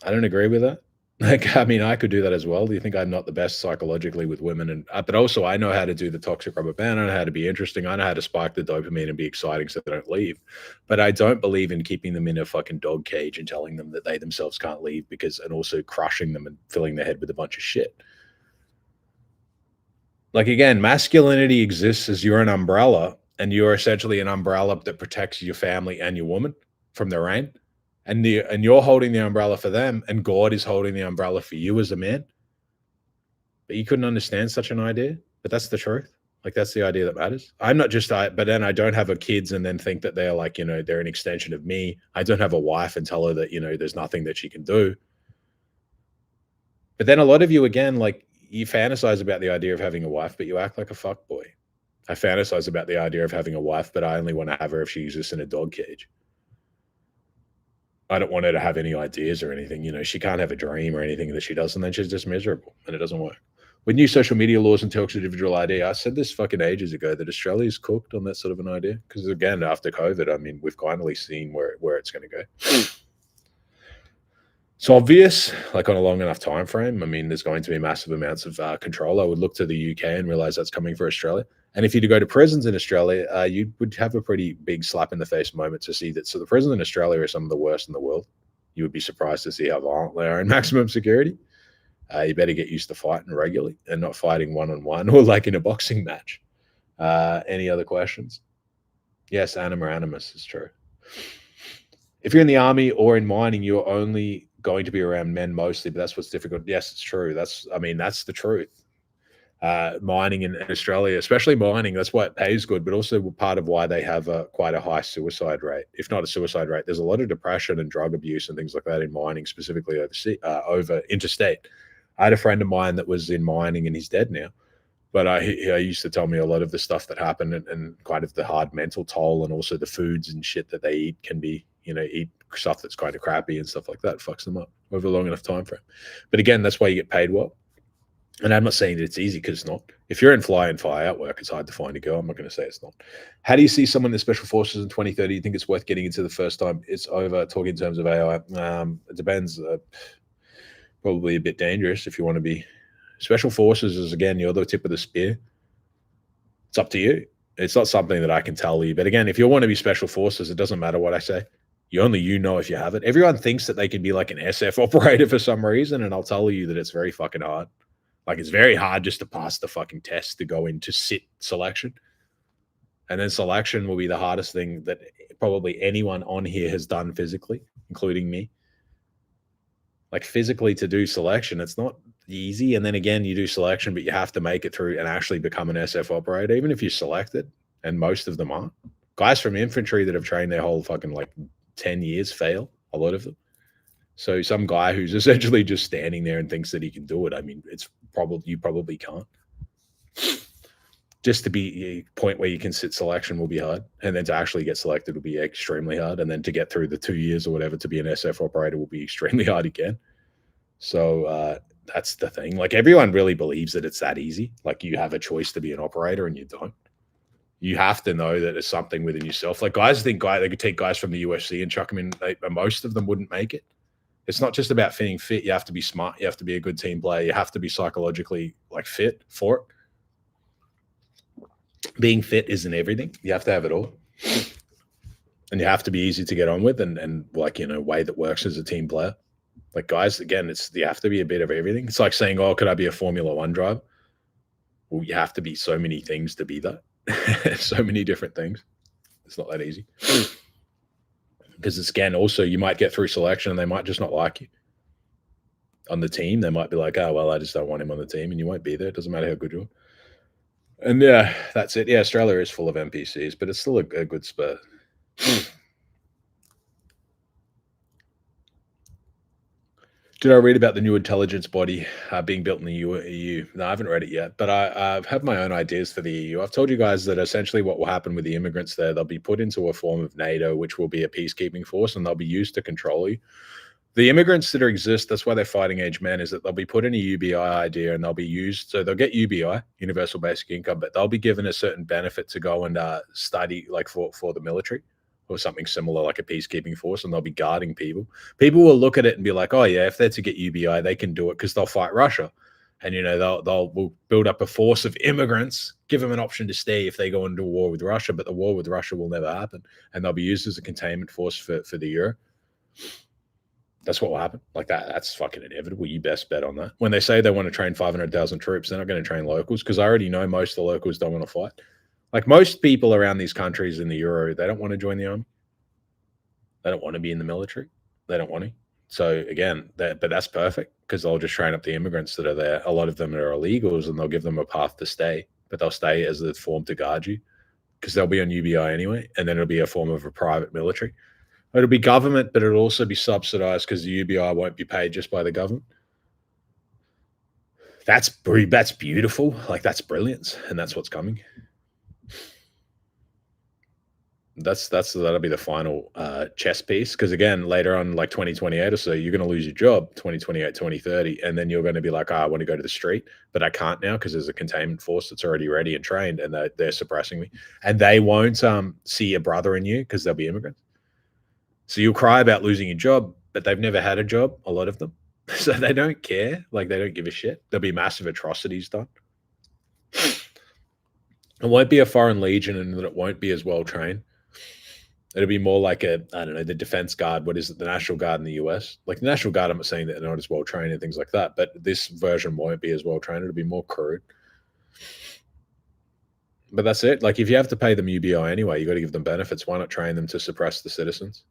I don't agree with that. Like, I mean, I could do that as well. Do you think I'm not the best psychologically with women? And but also, I know how to do the toxic rubber band. I know how to be interesting. I know how to spike the dopamine and be exciting so they don't leave. But I don't believe in keeping them in a fucking dog cage and telling them that they themselves can't leave and also crushing them and filling their head with a bunch of shit. Like, again, masculinity exists as you're an umbrella, and you're essentially an umbrella that protects your family and your woman from the rain. And you're holding the umbrella for them, and God is holding the umbrella for you as a man. But you couldn't understand such an idea. But that's the truth. Like, that's the idea that matters. I'm not just but then I don't have a kids and then think that they're like, you know, they're an extension of me. I don't have a wife and tell her that, you know, there's nothing that she can do. But then a lot of you, again, like, you fantasize about the idea of having a wife, but you act like a fuckboy. I fantasize about the idea of having a wife, but I only want to have her if she exists in a dog cage. I don't want her to have any ideas or anything. You know, she can't have a dream or anything that she does, and then she's just miserable, and it doesn't work. With new social media laws and tells individual ID, I said this fucking ages ago that Australia's cooked on that sort of an idea. Because again, after COVID, I mean, we've finally seen where it's going to go. It's obvious, like, on a long enough time frame. I mean, there's going to be massive amounts of control. I would look to the UK and realize that's coming for Australia. And if you to go to prisons in Australia, you would have a pretty big slap in the face moment to see that. So the prisons in Australia are some of the worst in the world. You would be surprised to see how violent they are in maximum security. You better get used to fighting regularly and not fighting one-on-one or like in a boxing match. Any other questions? Yes, anima animus is true. If you're in the army or in mining, you're only going to be around men mostly, but that's what's difficult. Yes, it's true. That's the truth. Mining in Australia, especially mining, that's why it pays good, but also part of why they have quite a high suicide rate. If not a suicide rate, there's a lot of depression and drug abuse and things like that in mining, specifically over interstate. I had a friend of mine that was in mining and he's dead now. But he used to tell me a lot of the stuff that happened and kind of the hard mental toll and also the foods and shit that they eat can be, eat stuff that's kind of crappy and stuff like that fucks them up over a long enough time frame. But again, that's why you get paid well. And I'm not saying that it's easy because it's not. If you're in fly in, fly out work, it's hard to find a girl. I'm not going to say it's not. How do you see someone in the special forces in 2030? You think it's worth getting into the first time it's over? Talking in terms of AI, it depends. Probably a bit dangerous if you want to be. Special forces is, again, you're the tip of the spear. It's up to you. It's not something that I can tell you. But again, if you want to be special forces, it doesn't matter what I say. You know if you have it. Everyone thinks that they can be like an SF operator for some reason, and I'll tell you that it's very fucking hard. Like, it's very hard just to pass the fucking test to go into selection. And then selection will be the hardest thing that probably anyone on here has done physically, including me. Like, physically to do selection, it's not easy. And then again, you do selection, but you have to make it through and actually become an SF operator, even if you're selected, and most of them are. Guys from infantry that have trained their whole fucking like 10 years fail, a lot of them. So some guy who's essentially just standing there and thinks that he can do it, I mean, you probably can't. Just to be a point where you can sit selection will be hard. And then to actually get selected will be extremely hard. And then to get through the 2 years or whatever to be an SF operator will be extremely hard again. So that's the thing. Like, everyone really believes that it's that easy. Like, you have a choice to be an operator and you don't. You have to know that it's something within yourself. Like, guys think they could take guys from the UFC and chuck them in. Most of them wouldn't make it. It's not just about being fit. You have to be smart. You have to be a good team player. You have to be psychologically like fit for it. Being fit isn't everything. You have to have it all. And you have to be easy to get on with and like, way that works as a team player. Like, guys, again, you have to be a bit of everything. It's like saying, oh, could I be a Formula One driver? Well, you have to be so many things to be that. So many different things. It's not that easy. Because it's, again, also you might get through selection and they might just not like you on the team. They might be like, oh, well, I just don't want him on the team, and you won't be there. It doesn't matter how good you are. And yeah, that's it. Yeah, Australia is full of NPCs, but it's still a good spur. Did I read about the new intelligence body being built in the EU? No, I haven't read it yet, but I have my own ideas for the EU. I've told you guys that essentially what will happen with the immigrants there, they'll be put into a form of NATO, which will be a peacekeeping force, and they'll be used to control you. The immigrants that exist, that's why they're fighting age men, is that they'll be put in a UBI idea and they'll be used. So they'll get UBI, Universal Basic Income, but they'll be given a certain benefit to go and study like for the military or something similar, like a peacekeeping force, and they'll be guarding people. People will look at it and be like, oh yeah, if they're to get UBI, they can do it because they'll fight Russia. And, we'll build up a force of immigrants, give them an option to stay if they go into a war with Russia, but the war with Russia will never happen. And they'll be used as a containment force for the euro. That's what will happen. Like that's fucking inevitable. You best bet on that. When they say they want to train 500,000 troops, they're not going to train locals, because I already know most of the locals don't want to fight. Like, most people around these countries in the euro, they don't want to join the army. They don't want to be in the military. They don't want to. So again, but that's perfect, because they'll just train up the immigrants that are there. A lot of them are illegals, and they'll give them a path to stay, but they'll stay as a form to guard you, because they'll be on UBI anyway, and then it'll be a form of a private military. It'll be government, but it'll also be subsidized, because the UBI won't be paid just by the government. That's beautiful. Like, that's brilliance, and that's what's coming. That'll be the final chess piece, because again, later on, like 2028 or so, you're going to lose your job 2028, 2030, and then you're going to be like, I want to go to the street, but I can't now because there's a containment force that's already ready and trained, and they're suppressing me, and they won't see a brother in you because they'll be immigrants. So you'll cry about losing your job, but they've never had a job, a lot of them. So they don't care. Like, they don't give a shit. There'll be massive atrocities done. It won't be a foreign legion, and it won't be as well trained. It'll be more like the Defense Guard. What is it? The National Guard in the US. Like, the National Guard, I'm not saying that they're not as well trained and things like that, but this version won't be as well trained. It'll be more crude. But that's it. Like, if you have to pay them UBO anyway, you got to give them benefits. Why not train them to suppress the citizens?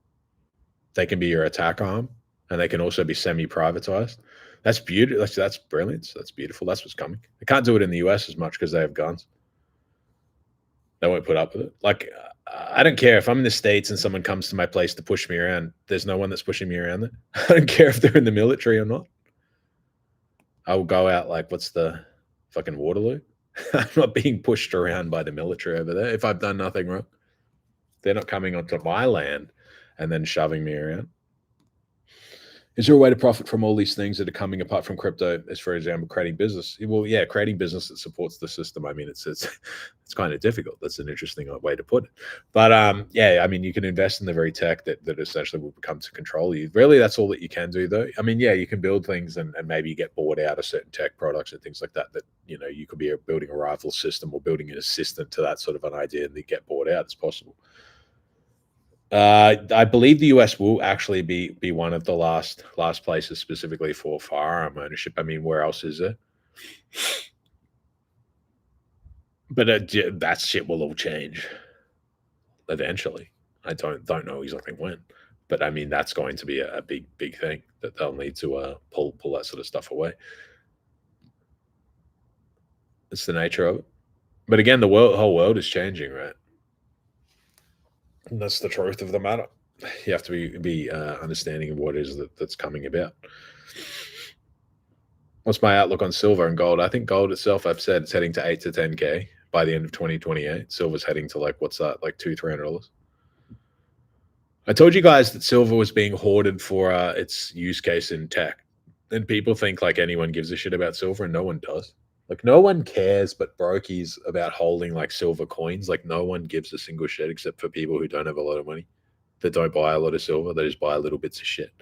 They can be your attack arm, and they can also be semi-privatized. That's beautiful. That's brilliant. That's beautiful. That's what's coming. They can't do it in the US as much because they have guns. They won't put up with it. Like, I don't care if I'm in the States and someone comes to my place to push me around. There's no one that's pushing me around there. I don't care if they're in the military or not. I will go out like, what's the fucking Waterloo? I'm not being pushed around by the military over there if I've done nothing wrong. They're not coming onto my land and then shoving me around. Is there a way to profit from all these things that are coming apart from crypto? As for example, creating business. Well, yeah, creating business that supports the system. I mean, it's kind of difficult. That's an interesting way to put it. But yeah, I mean, you can invest in the very tech that essentially will become to control you. Really, that's all that you can do, though. I mean, yeah, you can build things and maybe you get bought out of certain tech products and things like that. That you could be building a rival system or building an assistant to that sort of an idea, and they get bought out. It's possible. I believe the US will actually be one of the last places specifically for firearm ownership. I mean, where else is there? But that shit will all change eventually. I don't know exactly when, but I mean that's going to be a big thing that they'll need to pull that sort of stuff away. It's the nature of it. But again, the whole world is changing, right? And that's the truth of the matter. You have to be understanding of what it is that's coming about. What's my outlook on silver and gold? I think gold itself, I've said it's heading to 8 to 10K by the end of 2028. Silver's heading to like, what's that, like $200-300. I told you guys that silver was being hoarded for its use case in tech. And people think like anyone gives a shit about silver, and no one does. Like, no one cares but brokies about holding like silver coins. Like, no one gives a single shit except for people who don't have a lot of money, that don't buy a lot of silver. They just buy little bits of shit.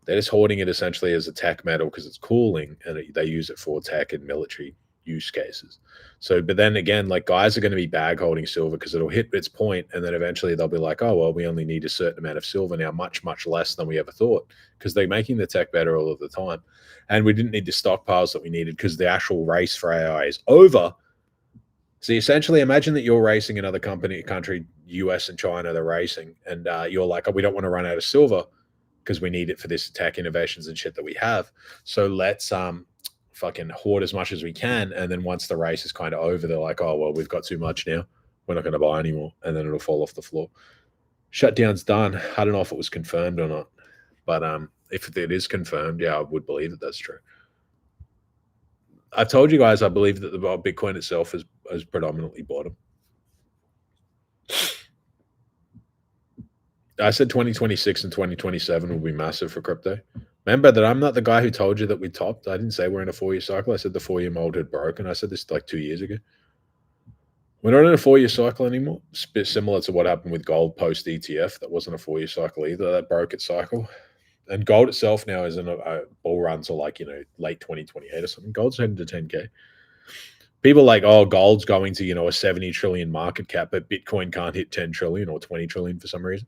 They're just hoarding it essentially as a tech metal because it's cooling, and they use it for tech and military use cases. So, but then again, like, guys are going to be bag holding silver because it'll hit its point, and then eventually they'll be like, oh, well, we only need a certain amount of silver now, much less than we ever thought, because they're making the tech better all of the time. And we didn't need the stockpiles that we needed because the actual race for AI is over. So essentially, imagine that you're racing another country, US and China, they're racing, and you're like, oh, we don't want to run out of silver because we need it for this tech innovations and shit that we have. So let's fucking hoard as much as we can. And then once the race is kind of over, they're like, oh, well, we've got too much now. We're not going to buy anymore. And then it'll fall off the floor. Shutdown's done. I don't know if it was confirmed or not. But if it is confirmed, yeah, I would believe that that's true. I've told you guys, I believe that the Bitcoin itself is predominantly bottom. I said 2026 and 2027 will be massive for crypto. Remember that I'm not the guy who told you that we topped. I didn't say we're in a 4-year cycle. I said the 4-year mold had broken. I said this like 2 years ago. We're not in a 4-year cycle anymore. It's a bit similar to what happened with gold post ETF. That wasn't a 4-year cycle either. That broke its cycle. And gold itself now is in a bull run to like, late 2028 or something. Gold's heading to 10K. People are like, oh, gold's going to, a 70 trillion market cap, but Bitcoin can't hit 10 trillion or 20 trillion for some reason.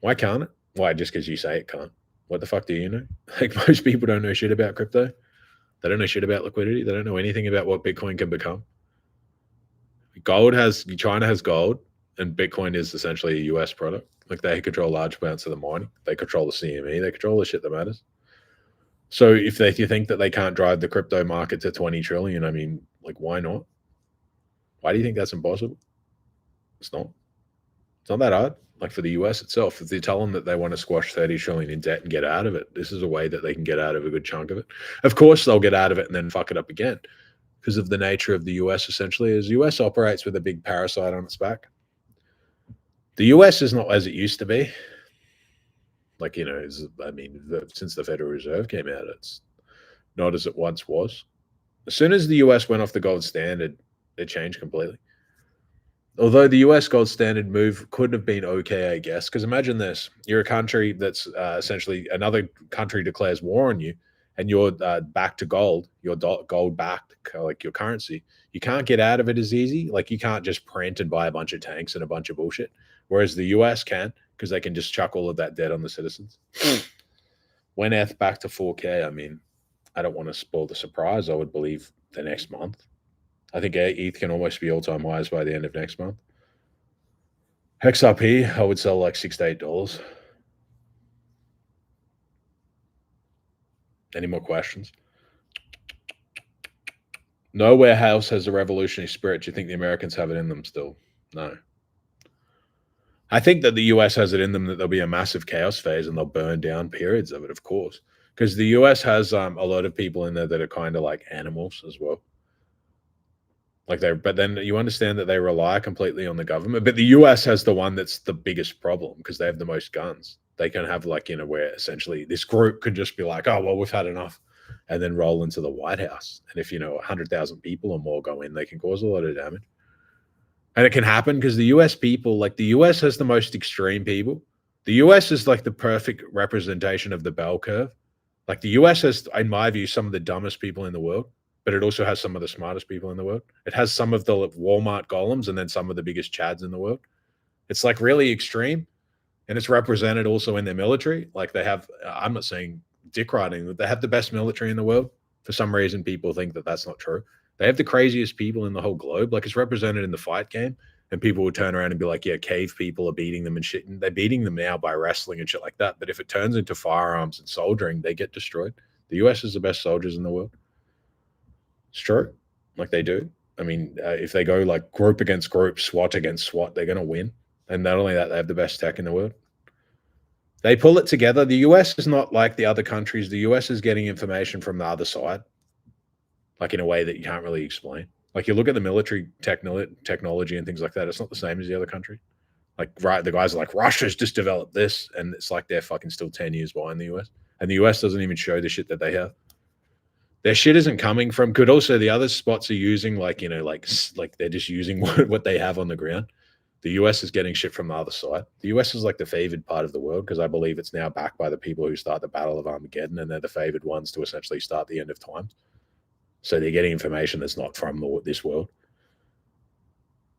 Why can't it? Why? Just because you say it can't. What the fuck do you know? Like, most people don't know shit about crypto. They don't know shit about liquidity. They don't know anything about what Bitcoin can become. China has gold, and Bitcoin is essentially a US product. Like, they control large amounts of the mining. They control the CME. They control the shit that matters. So if you think that they can't drive the crypto market to 20 trillion, I mean, like, why not? Why do you think that's impossible? It's not. It's not that hard. Like, for the US itself, if they tell them that they want to squash 30 trillion in debt and get out of it, this is a way that they can get out of a good chunk of it. Of course, they'll get out of it and then fuck it up again because of the nature of the US, essentially, as the US operates with a big parasite on its back. The US is not as it used to be. Like, since the Federal Reserve came out, it's not as it once was. As soon as the US went off the gold standard, it changed completely. Although the US gold standard move could have been okay, I guess, because imagine this. You're a country that's essentially another country declares war on you, and you're back to gold. You're gold backed, like your currency. You can't get out of it as easy. Like, you can't just print and buy a bunch of tanks and a bunch of bullshit. Whereas the US can, because they can just chuck all of that debt on the citizens. When ETH back to 4K, I mean, I don't want to spoil the surprise. I would believe the next month. I think ETH can almost be all-time highs by the end of next month. XRP, I would sell like $6 to $8. Any more questions? No warehouse has a revolutionary spirit. Do you think the Americans have it in them still? No. I think that the US has it in them that there'll be a massive chaos phase and they'll burn down periods of it, of course. Because the US has a lot of people in there that are kind of like animals as well. Like but then you understand that they rely completely on the government. But the US has the one that's the biggest problem because they have the most guns. They can have like, where essentially this group could just be like, oh, well, we've had enough, and then roll into the White House. And if, 100,000 people or more go in, they can cause a lot of damage. And it can happen because the US people, like the US has the most extreme people. The US is like the perfect representation of the bell curve. Like the US has, in my view, some of the dumbest people in the world, but it also has some of the smartest people in the world. It has some of the Walmart golems and then some of the biggest chads in the world. It's like really extreme. And it's represented also in their military. Like they have, I'm not saying dick riding, but they have the best military in the world. For some reason, people think that that's not true. They have the craziest people in the whole globe. Like it's represented in the fight game. And people would turn around and be like, yeah, cave people are beating them and shit. And they're beating them now by wrestling and shit like that. But if it turns into firearms and soldiering, they get destroyed. The US is the best soldiers in the world. It's true. Like they do. I mean, if they go like group against group, SWAT against SWAT, they're going to win. And not only that, they have the best tech in the world. They pull it together. The US is not like the other countries. The US is getting information from the other side, like in a way that you can't really explain. Like you look at the military technology and things like that, it's not the same as the other country. Like the guys are like, Russia's just developed this, and it's like they're fucking still 10 years behind the US. And the US doesn't even show the shit that they have. Their shit isn't coming from, could also the other spots are using like they're just using what they have on the ground. The US is getting shit from the other side. The US is like the favored part of the world because I believe it's now backed by the people who start the Battle of Armageddon, and they're the favored ones to essentially start the end of time. So they're getting information that's not from this world.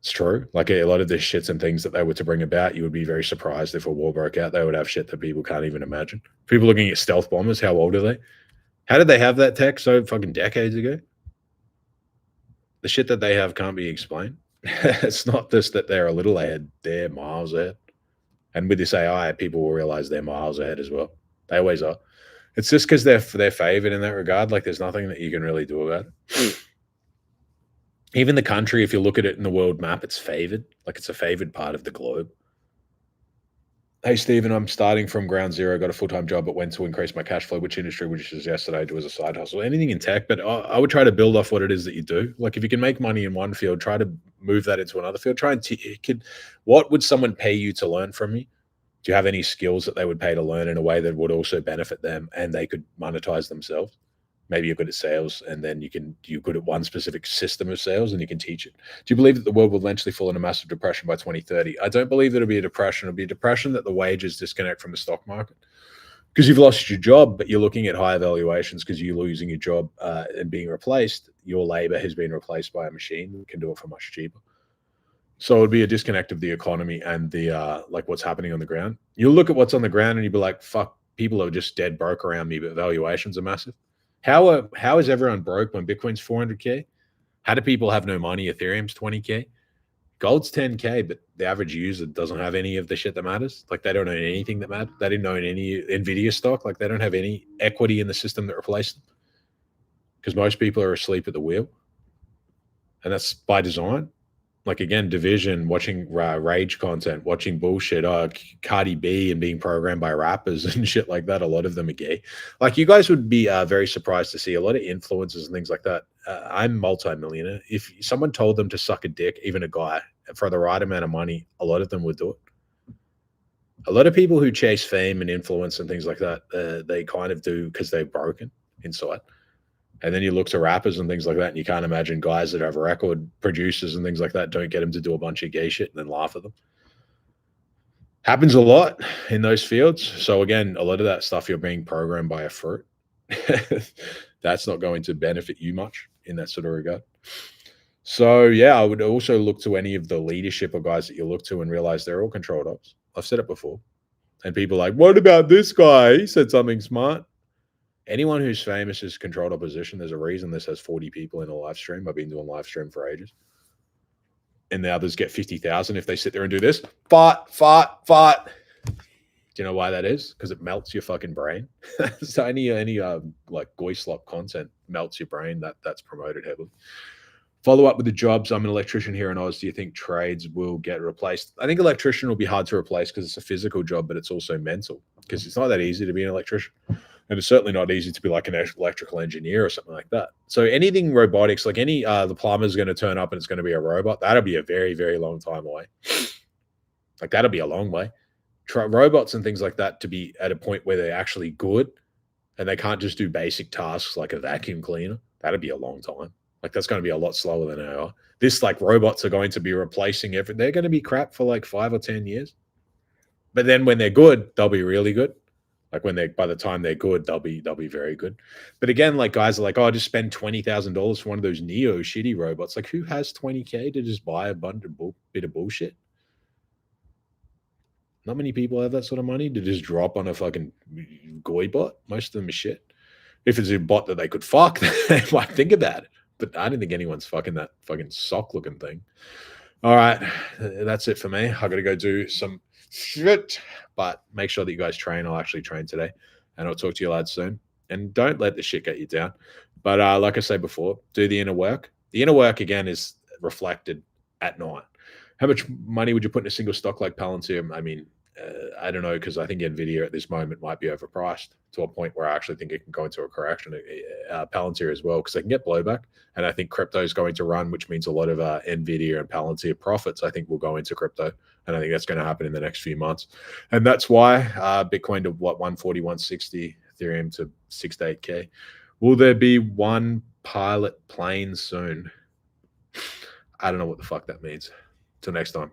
It's true. Like a lot of the shits and things that they were to bring about, you would be very surprised if a war broke out. They would have shit that people can't even imagine. People looking at stealth bombers, how old are they? How did they have that tech so fucking decades ago? The shit that they have can't be explained. It's not just that they're a little ahead, they're miles ahead. And with this AI, people will realize they're miles ahead as well. They always are. It's just because they're favored in that regard. Like there's nothing that you can really do about it. Even the country, if you look at it in the world map, it's favored. Like it's a favored part of the globe. Hey, Stephen, I'm starting from ground zero. Got a full-time job, but went to increase my cash flow. Which industry would you suggest that I do as a side hustle? Anything in tech, but I would try to build off what it is that you do. Like if you can make money in one field, try to move that into another field. Try and what would someone pay you to learn from you? Do you have any skills that they would pay to learn in a way that would also benefit them and they could monetize themselves? Maybe you're good at sales and then you're good at one specific system of sales and you can teach it. Do you believe that the world will eventually fall in a massive depression by 2030? I don't believe it'll be a depression. It'll be a depression that the wages disconnect from the stock market because you've lost your job, but you're looking at higher valuations because you're losing your job and being replaced. Your labor has been replaced by a machine that can do it for much cheaper. So it would be a disconnect of the economy and the like what's happening on the ground. You'll look at what's on the ground and you'll be like, fuck, people are just dead broke around me, but valuations are massive. How is everyone broke when Bitcoin's 400K? How do people have no money? Ethereum's 20K. Gold's 10K, but the average user doesn't have any of the shit that matters. Like they don't own anything that matters. They didn't own any NVIDIA stock. Like they don't have any equity in the system that replaced them because most people are asleep at the wheel. And that's by design. Like again, division, watching rage content, watching bullshit, Cardi B and being programmed by rappers and shit like that. A lot of them are gay. Like you guys would be very surprised to see a lot of influencers and things like that. I'm multi-millionaire. If someone told them to suck a dick, even a guy, for the right amount of money, a lot of them would do it. A lot of people who chase fame and influence and things like that, they kind of do because they're broken inside. And then you look to rappers and things like that, and you can't imagine guys that have record producers and things like that don't get them to do a bunch of gay shit and then laugh at them. Happens a lot in those fields. So again, a lot of that stuff you're being programmed by a fruit. That's not going to benefit you much in that sort of regard. So yeah, I would also look to any of the leadership or guys that you look to and realize they're all controlled ops. I've said it before. And people are like, what about this guy? He said something smart. Anyone who's famous has controlled opposition. There's a reason this has 40 people in a live stream. I've been doing live stream for ages. And the others get 50,000 if they sit there and do this. Fart, fart, fart. Do you know why that is? Because it melts your fucking brain. So any like Goislop content melts your brain. That's promoted heavily. Follow up with the jobs. I'm an electrician here in Oz. Do you think trades will get replaced? I think electrician will be hard to replace because it's a physical job, but it's also mental because it's not that easy to be an electrician. And it's certainly not easy to be like an electrical engineer or something like that. So anything robotics, like the plumber's going to turn up and it's going to be a robot, that'll be a very, very long time away. Like that'll be a long way. Robots and things like that to be at a point where they're actually good and they can't just do basic tasks like a vacuum cleaner. That'll be a long time. Like that's going to be a lot slower than AI. This like robots are going to be replacing everything. They're going to be crap for like 5 or 10 years. But then when they're good, they'll be really good. Like by the time they're good, they'll be very good. But again, like guys are like, oh, just spend $20,000 for one of those Neo shitty robots. Like who has $20K to just buy a bit of bullshit? Not many people have that sort of money to just drop on a fucking goy bot. Most of them are shit. If it's a bot that they could fuck, they might think about it. But I don't think anyone's fucking that fucking sock looking thing. All right. That's it for me. I got to go do some shit. But make sure that you guys train. I'll actually train today. And I'll talk to you lads soon. And don't let the shit get you down. But like I said before, do the inner work. The inner work, again, is reflected at night. How much money would you put in a single stock like Palantir? I mean, I don't know, because I think NVIDIA at this moment might be overpriced to a point where I actually think it can go into a correction. Palantir as well, because they can get blowback. And I think crypto is going to run, which means a lot of NVIDIA and Palantir profits, I think, will go into crypto. And I think that's going to happen in the next few months. And that's why Bitcoin to 140, 160, Ethereum to 6 to 8K. Will there be one pilot plane soon? I don't know what the fuck that means. Till next time.